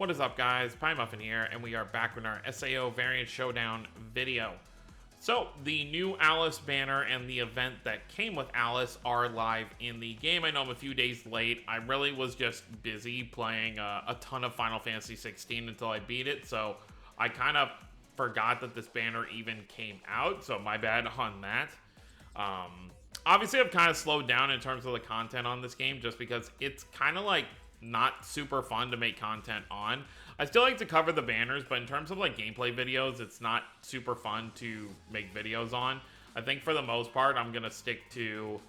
What is up, guys? Pie Muffin here, and we are back with our SAO Variant Showdown video. So, the new Alice banner and the event that came with Alice are live in the game. I know I'm a few days late. I really was just busy playing a ton of Final Fantasy 16 until I beat it, so I kind of forgot that this banner even came out, so my bad on that. Obviously, I've kind of slowed down in terms of the content on this game just because it's kind of like not super fun to make content on. I still like to cover the banners, but in terms of like gameplay videos, it's not super fun to make videos on. I think for the most part, I'm gonna stick to,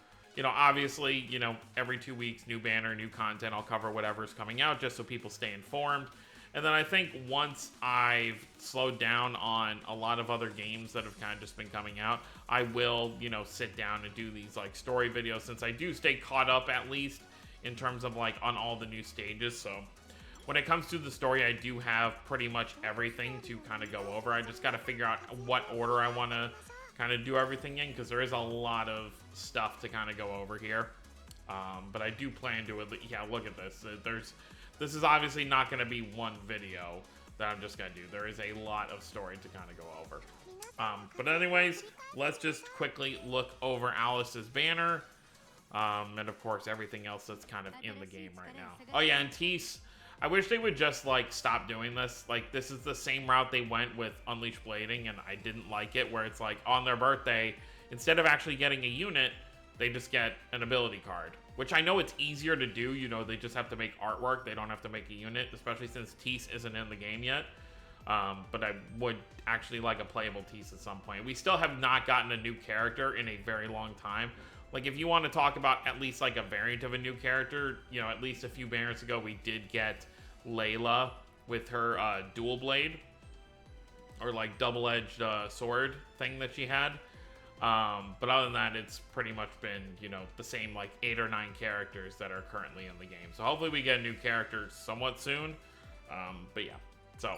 obviously, every 2 weeks, new banner, new content. I'll cover whatever's coming out just so people stay informed. And then I think once I've slowed down on a lot of other games that have kind of just been coming out, I will, sit down and do these like story videos, since I do stay caught up at least in terms of like on all the new stages. So when it comes to the story, I do have pretty much everything to kind of go over. I just got to figure out what order I want to kind of do everything in, because there is a lot of stuff to kind of go over here. But I do plan to, yeah, look at this. This is obviously not going to be one video that I'm just going to do. There is a lot of story to kind of go over. But anyways, let's just quickly look over Alice's banner. And of course, everything else that's kind of in the game right now. Oh yeah, and Tease, I wish they would just like stop doing this. Like, this is the same route they went with Unleashed Blading, and I didn't like it, where it's like on their birthday, instead of actually getting a unit, they just get an ability card. Which I know it's easier to do, they just have to make artwork, they don't have to make a unit, especially since Tease isn't in the game yet. But I would actually like a playable Tease at some point. We still have not gotten a new character in a very long time. Like, if you want to talk about at least like a variant of a new character, at least a few banners ago, we did get Layla with her dual blade, or like double-edged sword thing that she had. But other than that, it's pretty much been, the same like 8 or 9 characters that are currently in the game. So hopefully we get a new character somewhat soon. But yeah, so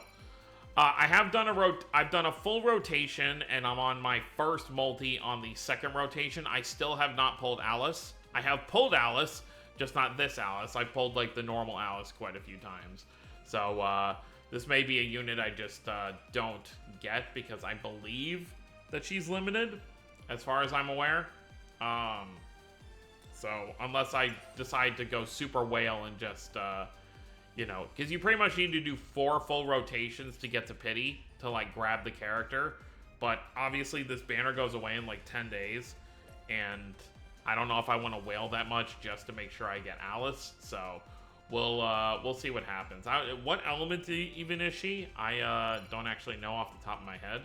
I've done a full rotation, and I'm on my first multi on the second rotation. I still have not pulled Alice. I have pulled Alice, just not this Alice. I've pulled like the normal Alice quite a few times. So this may be a unit I just don't get, because I believe that she's limited, as far as I'm aware. So unless I decide to go super whale and just because you pretty much need to do 4 full rotations to get to pity to like grab the character. But obviously this banner goes away in like 10 days, and I don't know if I want to whale that much just to make sure I get Alice. So we'll see what happens. What element even is she? I don't actually know off the top of my head.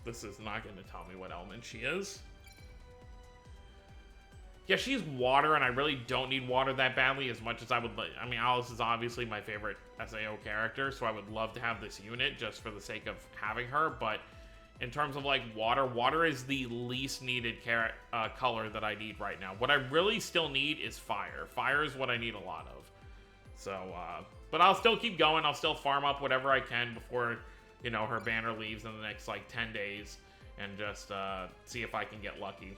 This is not going to tell me what element she is. Yeah, she's water, and I really don't need water that badly as much as I would like. I mean, Alice is obviously my favorite SAO character, so I would love to have this unit just for the sake of having her. But in terms of like water is the least needed color that I need right now. What I really still need is fire. Fire is what I need a lot of. So, but I'll still keep going. I'll still farm up whatever I can before, her banner leaves in the next like 10 days, and just see if I can get lucky.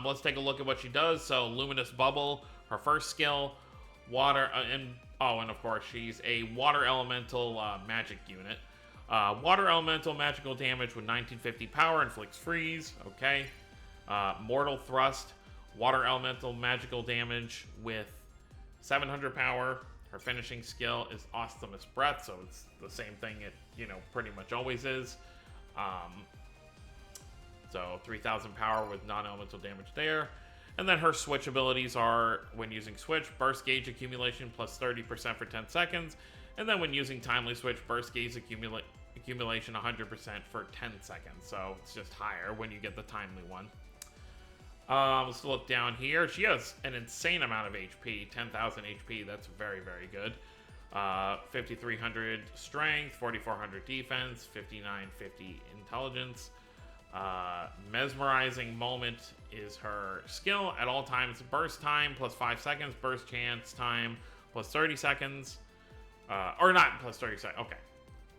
Let's take a look at what she does. So, Luminous Bubble, her first skill, water, and of course, she's a water elemental magic unit. Water elemental magical damage with 1950 power, inflicts freeze. Okay. Mortal Thrust, water elemental magical damage with 700 power. Her finishing skill is Awesomest Breath, so it's the same thing it, pretty much always is. So 3,000 power with non-elemental damage there. And then her switch abilities are, when using switch, burst gauge accumulation plus 30% for 10 seconds. And then when using timely switch, burst gauge accumulation 100% for 10 seconds. So it's just higher when you get the timely one. Let's look down here. She has an insane amount of HP, 10,000 HP. That's very, very good. 5,300 strength, 4,400 defense, 5,950 intelligence. Mesmerizing Moment is her skill. At all times, burst time plus 5 seconds, burst chance time plus 30 seconds. Or not plus 30 seconds, okay.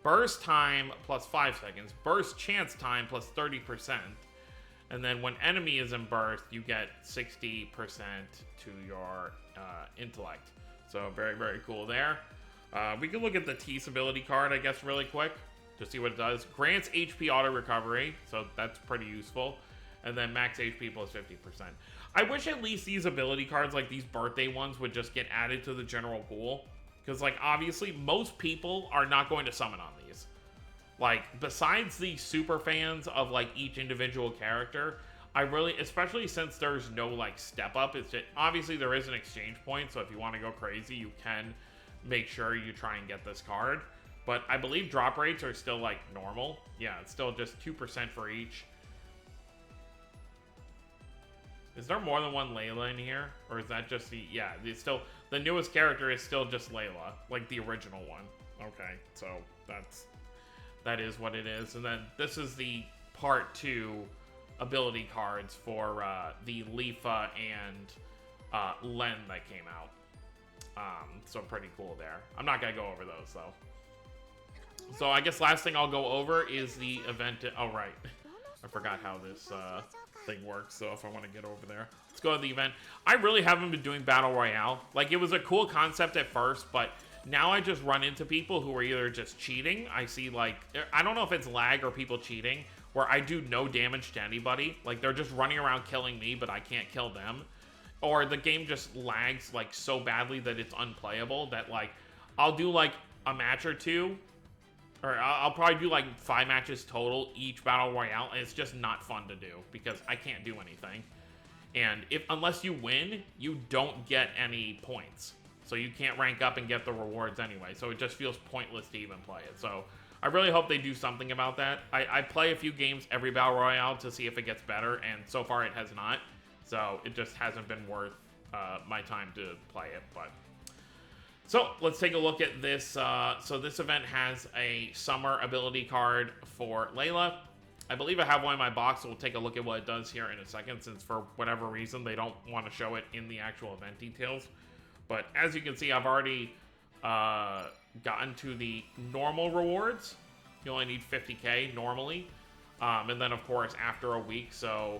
Burst time plus 5 seconds, burst chance time plus 30%. And then when enemy is in burst, you get 60% to your intellect. So very, very cool there. We can look at the T's ability card, I guess, really quick to see what it does. Grants HP auto recovery, so that's pretty useful. And then max HP plus 50%. I wish at least these ability cards, like these birthday ones, would just get added to the general pool. Because, like, obviously, most people are not going to summon on these. Like, besides the super fans of, like, each individual character, I really, especially since there's no, like, step up, it's just, obviously there is an exchange point, so if you want to go crazy, you can make sure you try and get this card. But I believe drop rates are still, like, normal. Yeah, it's still just 2% for each. Is there more than one Layla in here? Or is that just the... Yeah, it's still... The newest character is still just Layla. Like the original one. Okay, so that is what it is. And then this is the part 2 ability cards for the Lifa and Len that came out. So pretty cool there. I'm not going to go over those, though. So I guess last thing I'll go over is the event... Oh, right. I forgot how this thing works, so if I want to get over there. Let's go to the event. I really haven't been doing Battle Royale. Like, it was a cool concept at first, but now I just run into people who are either just cheating. I see, like... I don't know if it's lag or people cheating, where I do no damage to anybody. Like, they're just running around killing me, but I can't kill them. Or the game just lags, like, so badly that it's unplayable that, like, I'll do, like, a match or two, or I'll probably do like 5 matches total each Battle Royale, and it's just not fun to do because I can't do anything. And unless you win, you don't get any points. So you can't rank up and get the rewards anyway. So it just feels pointless to even play it. So I really hope they do something about that. I play a few games every Battle Royale to see if it gets better, and so far it has not. So it just hasn't been worth my time to play it, but... So, let's take a look at this. So this event has a summer ability card for Layla. I believe I have one in my box, so we'll take a look at what it does here in a second, since for whatever reason they don't want to show it in the actual event details. But as you can see, I've already gotten to the normal rewards. You only need 50k normally. And then, of course, after a week, so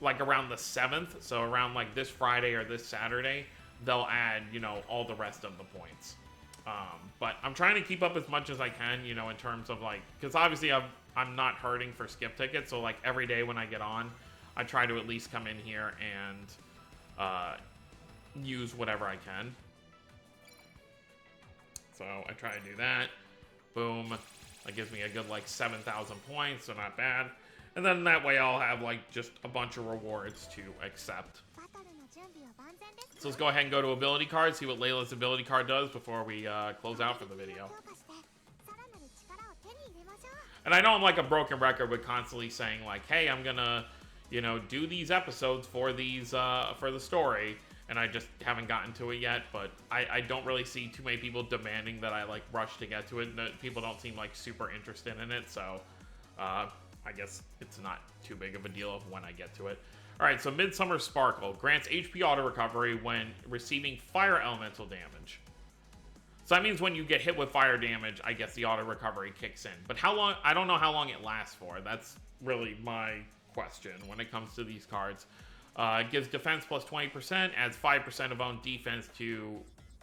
like around the 7th, so around like this Friday or this Saturday, they'll add, you know, all the rest of the points. But I'm trying to keep up as much as I can, you know, in terms of, like, because obviously I'm not hurting for skip tickets, so, like, every day when I get on, I try to at least come in here and use whatever I can. So I try to do that. Boom. That gives me a good, like, 7,000 points, so not bad. And then that way I'll have, like, just a bunch of rewards to accept. So let's go ahead and go to ability cards, see what Layla's ability card does before we close out for the video. And I know I'm like a broken record with constantly saying, like, hey, I'm gonna, you know, do these episodes for these, for the story, and I just haven't gotten to it yet, but I don't really see too many people demanding that I, like, rush to get to it. People don't seem, like, super interested in it, so I guess it's not too big of a deal of when I get to it. Alright, so Midsummer Sparkle grants HP auto recovery when receiving fire elemental damage. So that means when you get hit with fire damage, I guess the auto recovery kicks in. But how long? I don't know how long it lasts for. That's really my question when it comes to these cards. It gives defense plus 20%, adds 5% of own defense to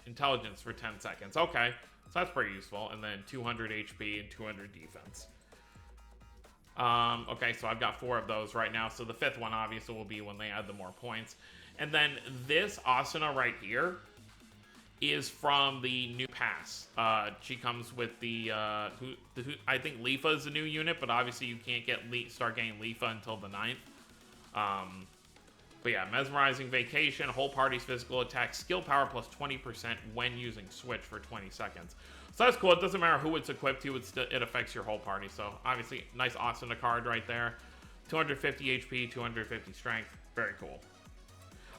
intelligence for 10 seconds. Okay, so that's pretty useful. And then 200 HP and 200 defense. Okay, so I've got 4 of those right now. So the 5th one obviously will be when they add the more points. And then this Asuna right here is from the new pass. She comes with the, I think Lifa is the new unit, but obviously you can't get start getting Lifa until the 9th. But yeah, Mesmerizing Vacation, whole party's physical attack, skill power plus 20% when using Switch for 20 seconds. So that's cool. It doesn't matter who it's equipped to, it affects your whole party. So obviously, nice Asuna card right there. 250 HP, 250 strength. Very cool.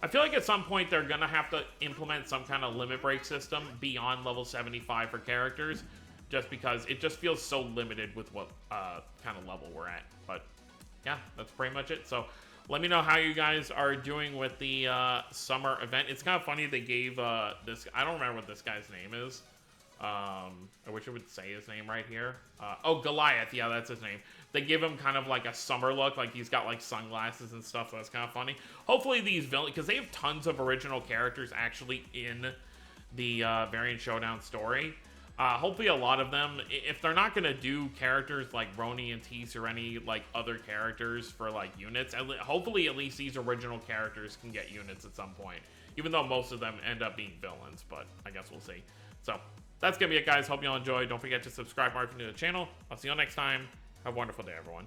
I feel like at some point they're going to have to implement some kind of limit break system beyond level 75 for characters, just because it just feels so limited with what kind of level we're at. But yeah, that's pretty much it. So let me know how you guys are doing with the summer event. It's kind of funny they gave this... I don't remember what this guy's name is. I wish I would say his name right here. Oh, Goliath. Yeah, that's his name. They give him kind of like a summer look. Like he's got like sunglasses and stuff. So that's kind of funny. Hopefully these villains... Because they have tons of original characters actually in the Variant Showdown story. Hopefully a lot of them, if they're not going to do characters like Roni and Tease or any like other characters for like units, hopefully at least these original characters can get units at some point, even though most of them end up being villains, but I guess we'll see. So that's going to be it, guys. Hope you all enjoyed. Don't forget to subscribe, mark, if you're new to the channel. I'll see you all next time. Have a wonderful day, everyone.